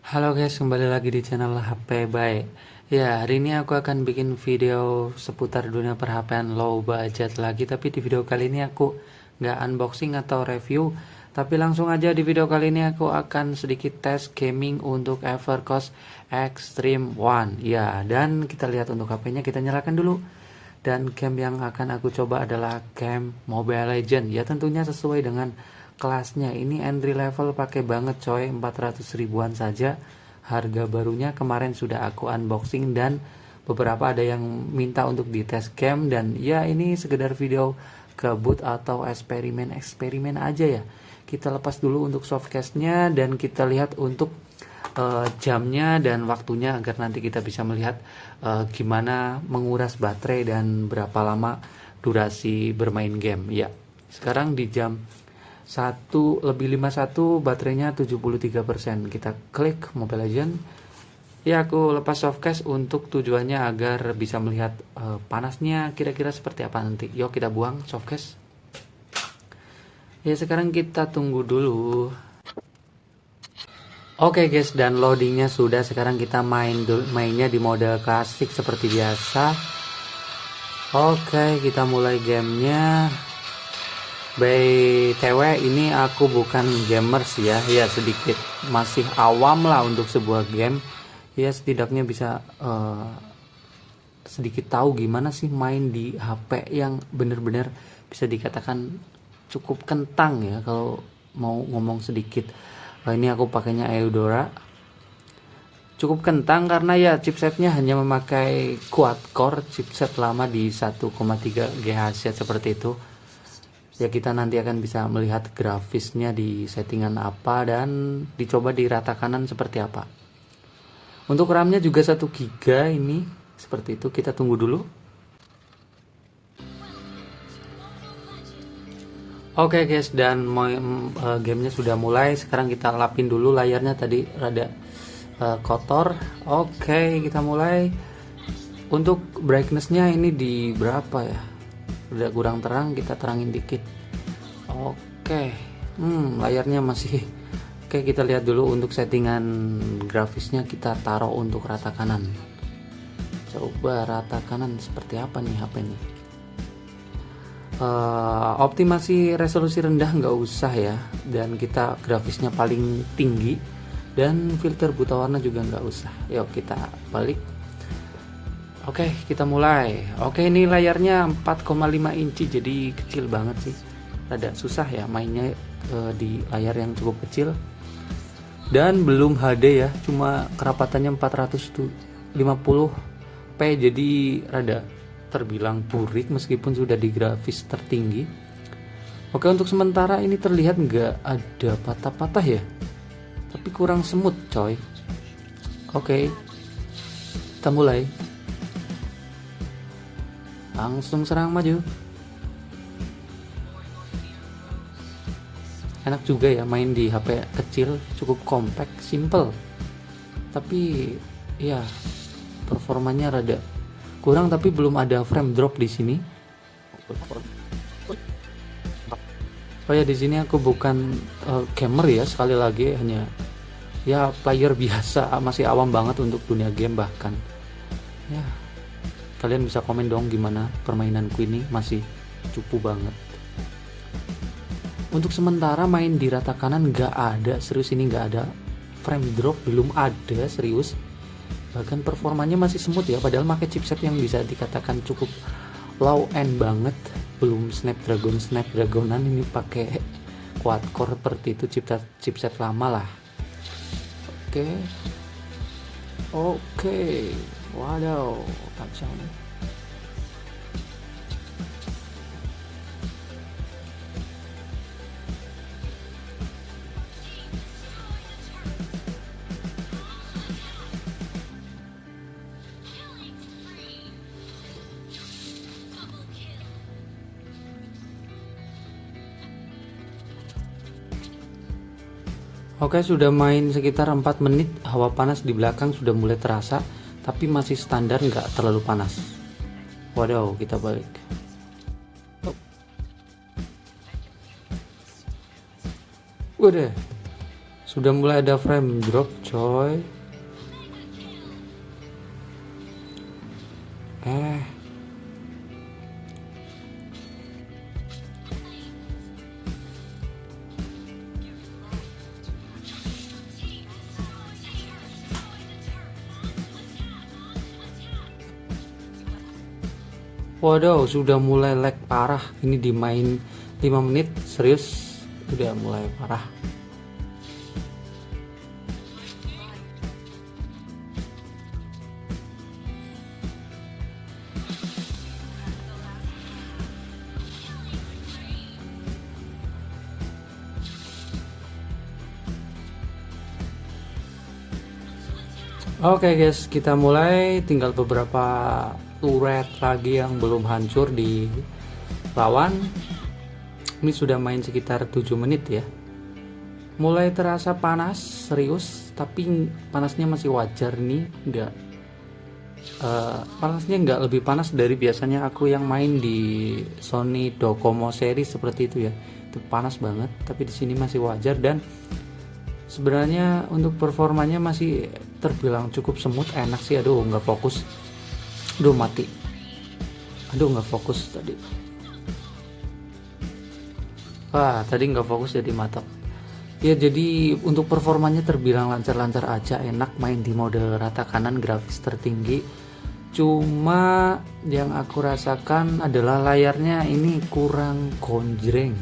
Halo guys, kembali lagi di channel HP Baik. Ya, hari ini aku akan bikin video seputar dunia per-HP-an low budget lagi. Tapi di video kali ini aku nggak unboxing atau review, tapi langsung aja di video kali ini aku akan sedikit tes gaming untuk Evercost Extreme One. Ya, dan kita lihat untuk HP-nya, kita nyalakan dulu. Dan game yang akan aku coba adalah game Mobile Legend. Ya, tentunya sesuai dengan kelasnya. Ini entry level pakai banget coy, 400 ribuan saja harga barunya. Kemarin sudah aku unboxing dan beberapa ada yang minta untuk dites game, dan ya ini sekedar video kebut atau eksperimen aja ya. Kita lepas dulu untuk softcase-nya dan kita lihat untuk jamnya dan waktunya agar nanti kita bisa melihat gimana menguras baterai dan berapa lama durasi bermain game ya. Sekarang di jam 1:51 baterainya 73%. Kita klik Mobile Legend. Ya, aku lepas softcase untuk tujuannya agar bisa melihat panasnya kira-kira seperti apa nanti. Yuk kita buang softcase. Ya, sekarang kita tunggu dulu. Oke guys, dan loadingnya sudah. Sekarang kita mainnya di mode klasik seperti biasa. Oke, kita mulai gamenya. BTW ini aku bukan gamers ya, ya sedikit masih awam lah untuk sebuah game. Ya setidaknya bisa sedikit tahu gimana sih main di HP yang bener-bener bisa dikatakan cukup kentang ya kalau mau ngomong sedikit. Ini aku pakainya Eudora, cukup kentang karena ya chipsetnya hanya memakai quad core, chipset lama di 1,3 GHz seperti itu. Ya kita nanti akan bisa melihat grafisnya di settingan apa dan dicoba di rata kanan seperti apa. Untuk RAM-nya juga 1 GB ini seperti itu. Kita tunggu dulu. Oke guys, dan gamenya sudah mulai. Sekarang kita lapin dulu layarnya, tadi rada kotor. Oke, kita mulai. Untuk brightnessnya ini di berapa ya? Udah kurang terang, kita terangin dikit. Oke, layarnya masih oke. Kita lihat dulu untuk settingan grafisnya, kita taruh untuk rata kanan. Coba rata kanan seperti apa nih HP ini. Optimasi resolusi rendah nggak usah ya, dan kita grafisnya paling tinggi, dan filter buta warna juga nggak usah. Yuk kita balik. Oke, kita mulai. Oke, ini layarnya 4,5 inci, jadi kecil banget sih. Rada susah ya mainnya di layar yang cukup kecil. Dan belum HD ya, cuma kerapatannya 450p, jadi rada terbilang burik meskipun sudah di grafis tertinggi. Oke, untuk sementara ini terlihat nggak ada patah-patah ya, tapi kurang smooth coy. Oke, kita mulai. Langsung serang maju. Enak juga ya main di HP kecil, cukup compact, simple. Tapi ya performanya rada kurang, tapi belum ada frame drop di sini. Oh ya, di sini aku bukan gamer ya, sekali lagi hanya ya player biasa, masih awam banget untuk dunia game bahkan. Ya, kalian bisa komen dong gimana permainanku ini, masih cupu banget. Untuk sementara main di rata kanan nggak ada, serius ini nggak ada frame drop, belum ada serius. Bahkan performanya masih smooth ya, padahal pakai chipset yang bisa dikatakan cukup low end banget. Belum Snapdragonan, ini pakai quad core seperti itu, chipset lama lah. Oke, waduh, kacau nih. Oke, sudah main sekitar 4 menit, hawa panas di belakang sudah mulai terasa, tapi masih standar, nggak terlalu panas. Waduh, kita balik. Udah Sudah mulai ada frame drop coy. Waduh, sudah mulai lag parah. Ini dimain 5 menit, serius udah mulai parah. Oke guys, kita mulai. Tinggal beberapa turret lagi yang belum hancur di lawan. Ini sudah main sekitar 7 menit ya. Mulai terasa panas, serius, tapi panasnya masih wajar nih, panasnya nggak lebih panas dari biasanya aku yang main di Sony Docomo series seperti itu ya. Itu panas banget, tapi di sini masih wajar dan sebenarnya untuk performanya masih terbilang cukup smooth, enak sih. Aduh, nggak fokus. Aduh, mati. Aduh, nggak fokus tadi. Wah, tadi nggak fokus jadi mata. Ya, jadi untuk performanya terbilang lancar-lancar aja, enak main di mode rata kanan grafis tertinggi. Cuma yang aku rasakan adalah layarnya ini kurang konjreng.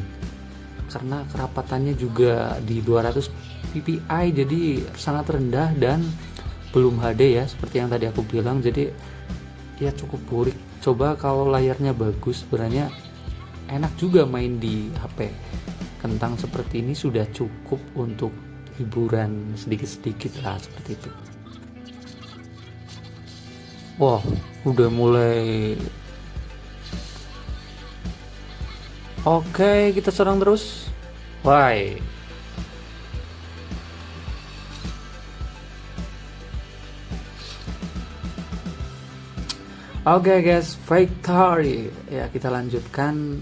Karena kerapatannya juga di 200 ppi, jadi sangat rendah dan belum HD ya, seperti yang tadi aku bilang. Jadi ya cukup burik. Coba kalau layarnya bagus, sebenarnya enak juga main di HP kentang seperti ini, sudah cukup untuk hiburan sedikit-sedikit lah, seperti itu. Wah, udah mulai. Oke, kita serang terus. Why? Oke guys, victory. Ya, kita lanjutkan.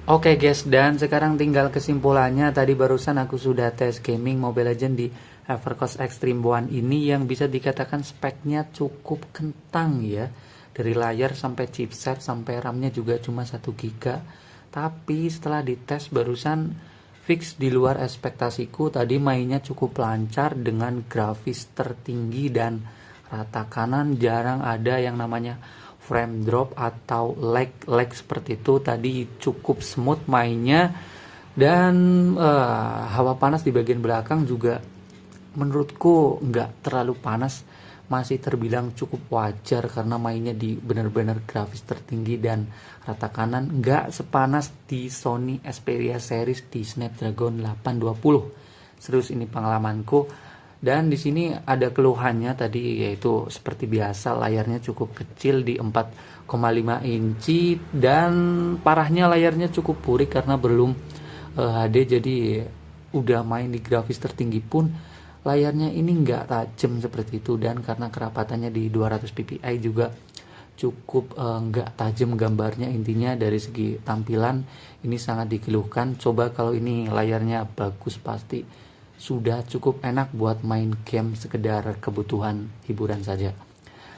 Oke guys, dan sekarang tinggal kesimpulannya. Tadi barusan aku sudah tes gaming Mobile Legends di EverQuest Extreme One ini, yang bisa dikatakan speknya cukup kentang ya. Dari layar sampai chipset sampai RAM-nya juga cuma 1 GB. Tapi setelah dites barusan, fix di luar ekspektasiku. Tadi mainnya cukup lancar dengan grafis tertinggi dan rata kanan, jarang ada yang namanya frame drop atau lag seperti itu. Tadi cukup smooth mainnya, dan hawa panas di bagian belakang juga menurutku nggak terlalu panas, masih terbilang cukup wajar karena mainnya di benar-benar grafis tertinggi dan rata kanan, nggak sepanas di Sony Xperia series di Snapdragon 820. Serius, ini pengalamanku. Dan di sini ada keluhannya tadi, yaitu seperti biasa layarnya cukup kecil di 4,5 inci, dan parahnya layarnya cukup burik karena belum HD. Jadi udah main di grafis tertinggi pun layarnya ini nggak tajam seperti itu, dan karena kerapatannya di 200 ppi juga cukup nggak tajam gambarnya. Intinya dari segi tampilan ini sangat dikeluhkan. Coba kalau ini layarnya bagus, pasti sudah cukup enak buat main game sekedar kebutuhan hiburan saja.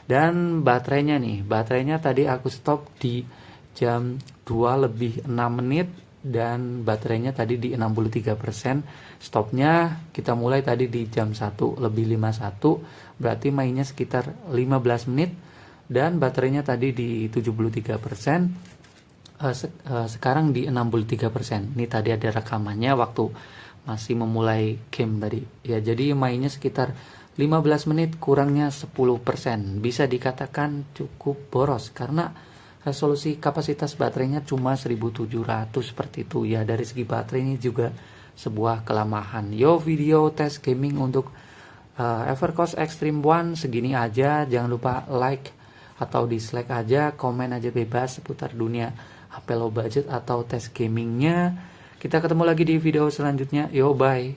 Dan baterainya tadi aku stop di jam 2 lebih 6 menit, dan baterainya tadi di 63%. Stopnya kita mulai tadi di jam 1 lebih 51, berarti mainnya sekitar 15 menit, dan baterainya tadi di 73%. Sekarang di 63%. Ini tadi ada rekamannya waktu masih memulai game tadi ya. Jadi mainnya sekitar 15 menit, kurangnya 10%. Bisa dikatakan cukup boros karena resolusi kapasitas baterainya cuma 1700 seperti itu ya. Dari segi baterai ini juga sebuah kelemahan. Yo, video tes gaming untuk EverQuest Extreme One segini aja. Jangan lupa like atau dislike aja, komen aja bebas seputar dunia HP low budget atau tes gamingnya. Kita ketemu lagi di video selanjutnya. Yo, bye.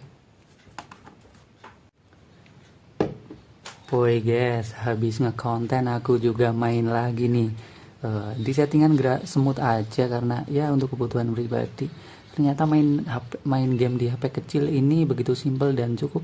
Woi guys, habis ngekonten aku juga main lagi nih. Di settingan smooth aja karena ya untuk kebutuhan pribadi. Ternyata main game di HP kecil ini begitu simpel dan cukup